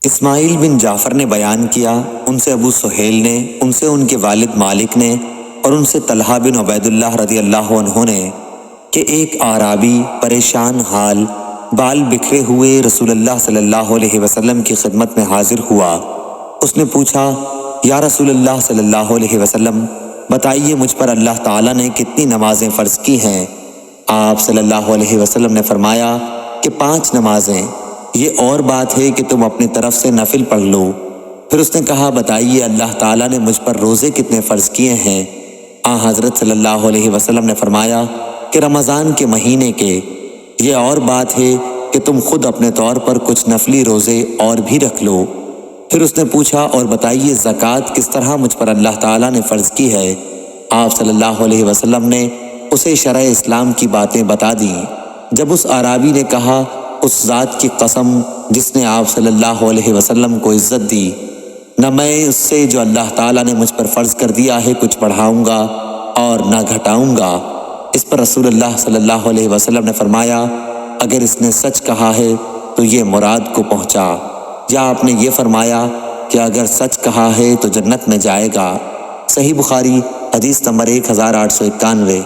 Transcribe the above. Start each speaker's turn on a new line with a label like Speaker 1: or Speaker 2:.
Speaker 1: اسماعیل بن جعفر نے بیان کیا، ان سے ابو سہیل نے، ان سے ان کے والد مالک نے، اور ان سے طلحہ بن عبید اللہ رضی اللہ عنہ نے کہ ایک اعرابی پریشان حال بال بکھرے ہوئے رسول اللہ صلی اللہ علیہ وسلم کی خدمت میں حاضر ہوا۔ اس نے پوچھا، یا رسول اللہ صلی اللہ علیہ وسلم، بتائیے مجھ پر اللہ تعالیٰ نے کتنی نمازیں فرض کی ہیں؟ آپ صلی اللہ علیہ وسلم نے فرمایا کہ 5 نمازیں، یہ اور بات ہے کہ تم اپنی طرف سے نفل پڑھ لو۔ پھر اس نے کہا، بتائیے اللہ تعالیٰ نے مجھ پر روزے کتنے فرض کیے ہیں؟ حضرت صلی اللہ علیہ وسلم نے فرمایا کہ رمضان کے مہینے کے، یہ اور بات ہے کہ تم خود اپنے طور پر کچھ نفلی روزے اور بھی رکھ لو۔ پھر اس نے پوچھا، اور بتائیے زکوٰۃ کس طرح مجھ پر اللہ تعالیٰ نے فرض کی ہے؟ آپ صلی اللہ علیہ وسلم نے اسے شرع اسلام کی باتیں بتا دیں۔ جب اس اعرابی نے کہا، اس ذات کی قسم جس نے آپ صلی اللہ علیہ وسلم کو عزت دی، نہ میں اس سے جو اللہ تعالیٰ نے مجھ پر فرض کر دیا ہے کچھ بڑھاؤں گا اور نہ گھٹاؤں گا۔ اس پر رسول اللہ صلی اللہ علیہ وسلم نے فرمایا، اگر اس نے سچ کہا ہے تو یہ مراد کو پہنچا، یا آپ نے یہ فرمایا کہ اگر سچ کہا ہے تو جنت میں جائے گا۔ صحیح بخاری، حدیث نمبر 1891۔